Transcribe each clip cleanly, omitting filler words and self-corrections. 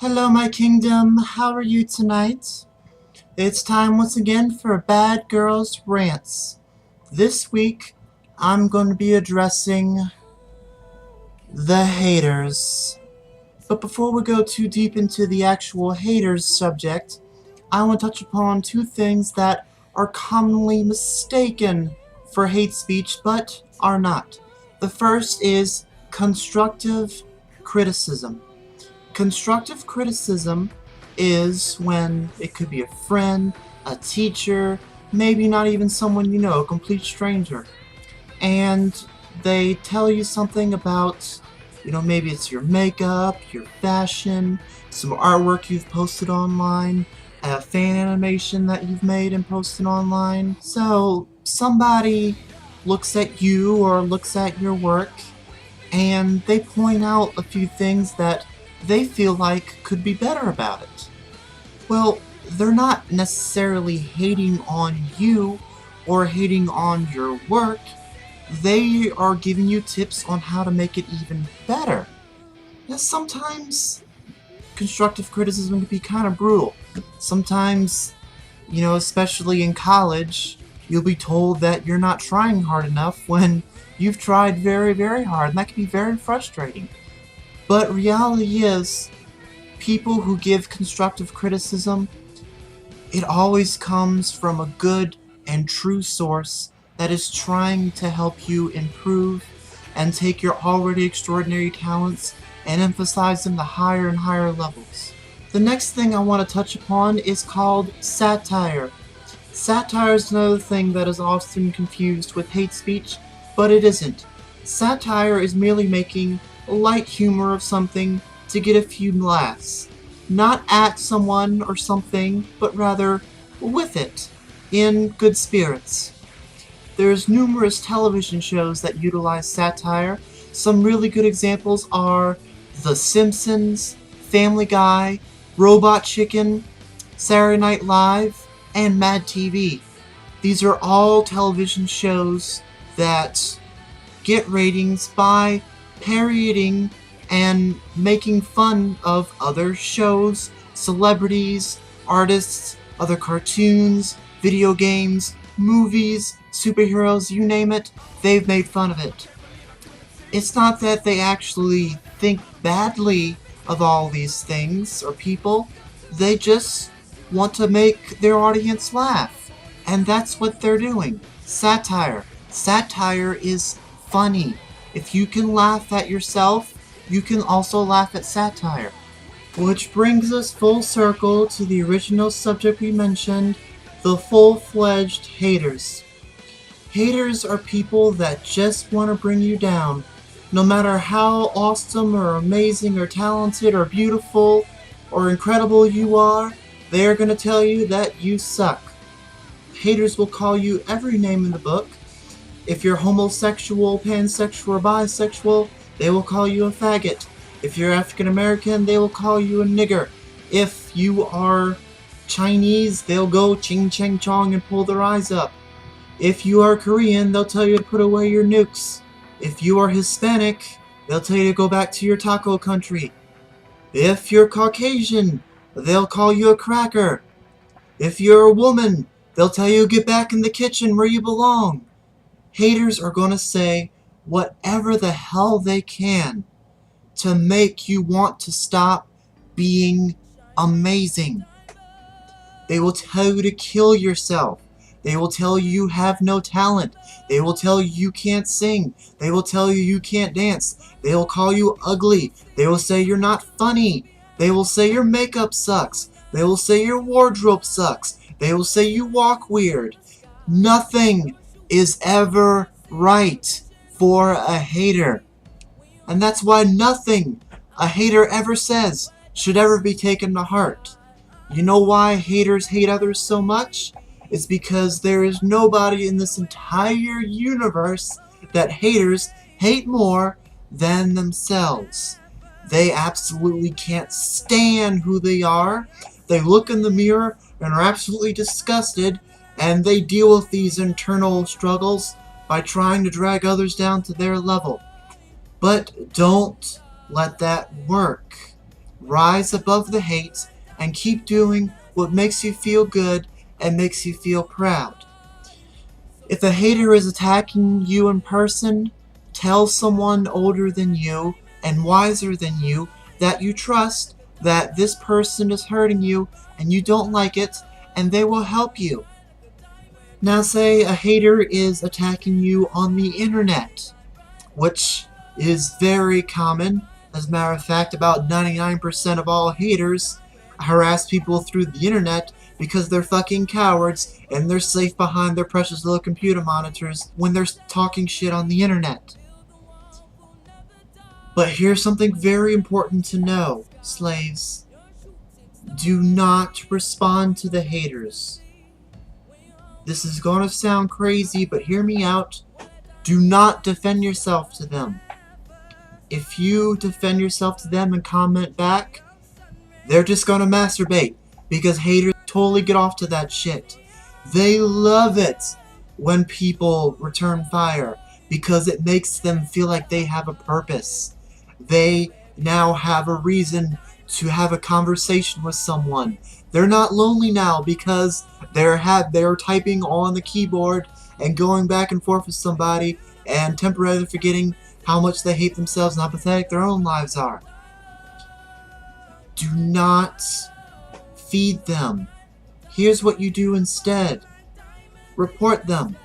Hello, my kingdom. How are you tonight? It's time once again for Bad Girls Rants. This week, I'm going to be addressing the haters. But before we go too deep into the actual haters subject, I want to touch upon two things that are commonly mistaken for hate speech but are not. The first is constructive criticism. Constructive criticism is when it could be a friend, a teacher, maybe not even someone you know, a complete stranger. And they tell you something about, maybe it's your makeup, your fashion, some artwork you've posted online, a fan animation that you've made and posted online. So somebody looks at you or looks at your work and they point out a few things that they feel like could be better about it. Well, they're not necessarily hating on you or hating on your work. They are giving you tips on how to make it even better. Now, sometimes constructive criticism can be kind of brutal. Sometimes, especially in college, you'll be told that you're not trying hard enough when you've tried very, very hard, and that can be very frustrating. But reality is, people who give constructive criticism, it always comes from a good and true source that is trying to help you improve and take your already extraordinary talents and emphasize them to higher and higher levels. The next thing I want to touch upon is called satire. Satire is another thing that is often confused with hate speech, but it isn't. Satire is merely making light humor of something to get a few laughs. Not at someone or something, but rather with it, in good spirits. There's numerous television shows that utilize satire. Some really good examples are The Simpsons, Family Guy, Robot Chicken, Saturday Night Live, and Mad TV. These are all television shows that get ratings by parodying and making fun of other shows, celebrities, artists, other cartoons, video games, movies, superheroes, you name it, they've made fun of it. It's not that they actually think badly of all these things or people, they just want to make their audience laugh. And that's what they're doing. Satire. Satire is funny. If you can laugh at yourself, you can also laugh at satire. Which brings us full circle to the original subject we mentioned, the full-fledged haters. Haters are people that just want to bring you down. No matter how awesome or amazing or talented or beautiful or incredible you are, they are going to tell you that you suck. Haters will call you every name in the book. If you're homosexual, pansexual, or bisexual, they will call you a faggot. If you're African American, they will call you a nigger. If you are Chinese, they'll go ching chang chong and pull their eyes up. If you are Korean, they'll tell you to put away your nukes. If you are Hispanic, they'll tell you to go back to your taco country. If you're Caucasian, they'll call you a cracker. If you're a woman, they'll tell you to get back in the kitchen where you belong. Haters are going to say whatever the hell they can to make you want to stop being amazing. They will tell you to kill yourself. They will tell you you have no talent. They will tell you you can't sing. They will tell you you can't dance. They will call you ugly. They will say you're not funny. They will say your makeup sucks. They will say your wardrobe sucks. They will say you walk weird. Nothing is ever right for a hater. And that's why nothing a hater ever says should ever be taken to heart. You know why haters hate others so much? It's because there is nobody in this entire universe that haters hate more than themselves. They absolutely can't stand who they are. They look in the mirror and are absolutely disgusted, and they deal with these internal struggles by trying to drag others down to their level. But don't let that work. Rise above the hate and keep doing what makes you feel good and makes you feel proud. If a hater is attacking you in person, tell someone older than you and wiser than you that you trust that this person is hurting you and you don't like it, and they will help you. Now say a hater is attacking you on the internet, which is very common. As a matter of fact, about 99% of all haters harass people through the internet because they're fucking cowards and they're safe behind their precious little computer monitors when they're talking shit on the internet. But here's something very important to know, slaves. Do not respond to the haters. This is gonna sound crazy, but hear me out. Do not defend yourself to them. If you defend yourself to them and comment back, they're just gonna masturbate, because haters totally get off to that shit. They love it when people return fire, because it makes them feel like they have a purpose. They now have a reason to have a conversation with someone. They're not lonely now because they're typing on the keyboard and going back and forth with somebody and temporarily forgetting how much they hate themselves and how pathetic their own lives are. Do not feed them. Here's what you do instead. Report them.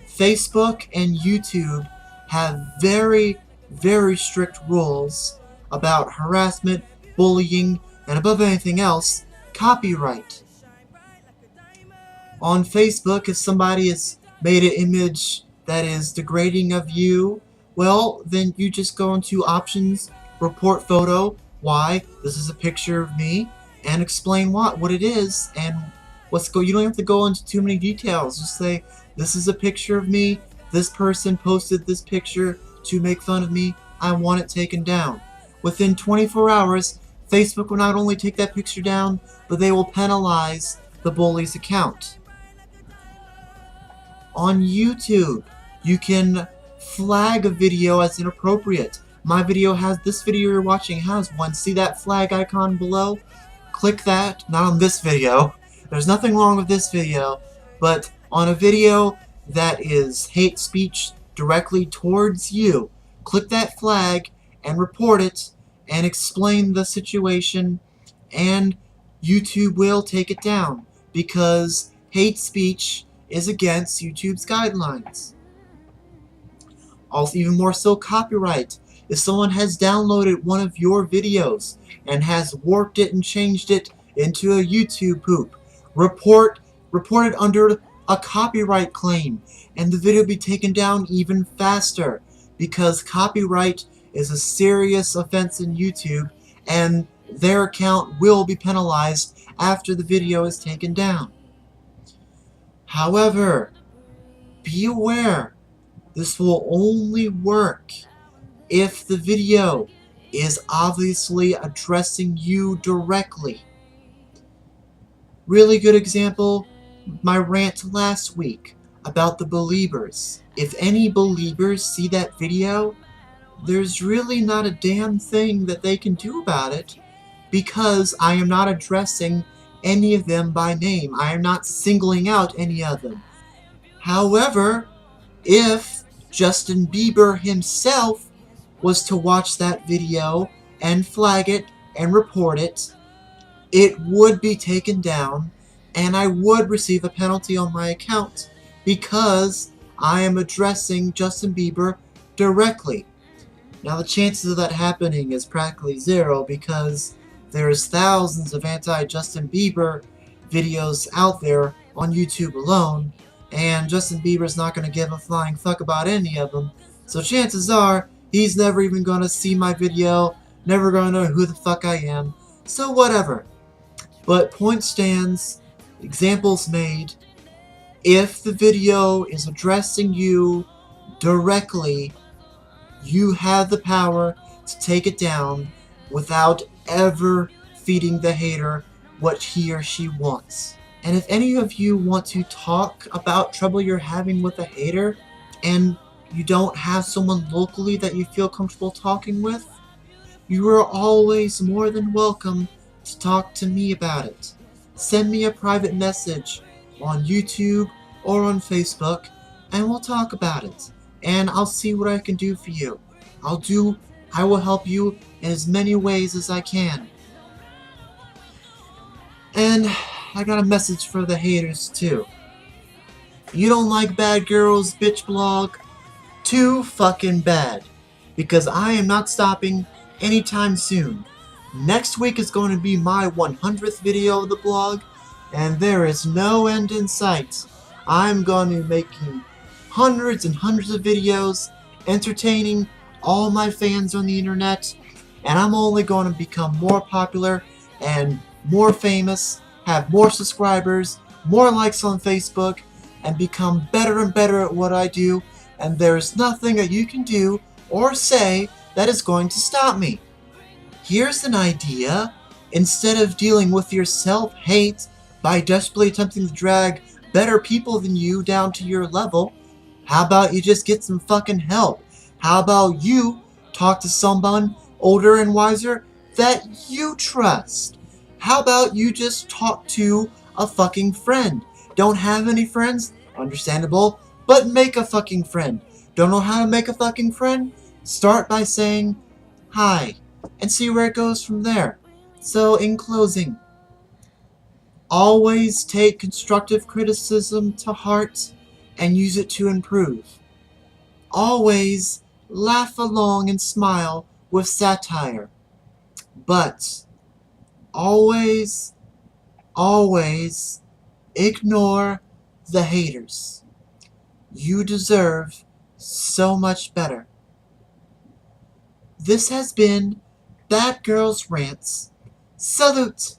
Facebook and YouTube have very, very strict rules about harassment, bullying, and above anything else, copyright. On Facebook, if somebody has made an image that is degrading of you, well, then you just go into options, report photo, why, this is a picture of me, and explain what it is, and you don't have to go into too many details. Just say, this is a picture of me, this person posted this picture to make fun of me, I want it taken down. Within 24 hours, Facebook will not only take that picture down, but they will penalize the bully's account. On YouTube, you can flag a video as inappropriate. This video you're watching has one. See that flag icon below? Click that. Not on this video. There's nothing wrong with this video, but on a video that is hate speech directly towards you, click that flag and report it and explain the situation, and YouTube will take it down because hate speech is against YouTube's guidelines. Also, even more so, copyright. If someone has downloaded one of your videos and has warped it and changed it into a YouTube poop, report it under a copyright claim, and the video be taken down even faster, because copyright is a serious offense in YouTube, and their account will be penalized after the video is taken down. However, be aware, this will only work if the video is obviously addressing you directly. Really good example, my rant last week about the believers. If any believers see that video, there's really not a damn thing that they can do about it, because I am not addressing any of them by name. I am not singling out any of them. However, if Justin Bieber himself was to watch that video and flag it and report it, it would be taken down and I would receive a penalty on my account because I am addressing Justin Bieber directly. Now the chances of that happening is practically zero because there's thousands of anti-Justin Bieber videos out there on YouTube alone, and Justin Bieber's not going to give a flying fuck about any of them, so chances are he's never even going to see my video, never going to know who the fuck I am, so whatever. But point stands, examples made, if the video is addressing you directly, you have the power to take it down without ever feeding the hater what he or she wants. And if any of you want to talk about trouble you're having with a hater, and you don't have someone locally that you feel comfortable talking with, you are always more than welcome to talk to me about it. Send me a private message on YouTube or on Facebook, and we'll talk about it. And I'll see what I can do for you. I will help you in as many ways as I can. And I got a message for the haters too. You don't like Bad Girls Bitch Blog? Too fucking bad. Because I am not stopping anytime soon. Next week is going to be my 100th video of the blog, and there is no end in sight. I'm going to be making hundreds and hundreds of videos, entertaining all my fans on the internet, and I'm only going to become more popular and more famous, have more subscribers, more likes on Facebook, and become better and better at what I do, and there is nothing that you can do or say that is going to stop me. Here's an idea. Instead of dealing with your self-hate by desperately attempting to drag better people than you down to your level, how about you just get some fucking help? How about you talk to someone older and wiser that you trust? How about you just talk to a fucking friend? Don't have any friends? Understandable, but make a fucking friend. Don't know how to make a fucking friend? Start by saying hi and see where it goes from there. So in closing, always take constructive criticism to heart and use it to improve. Always laugh along and smile with satire. But always, always ignore the haters. You deserve so much better. This has been Bad Girls Rants. Salute!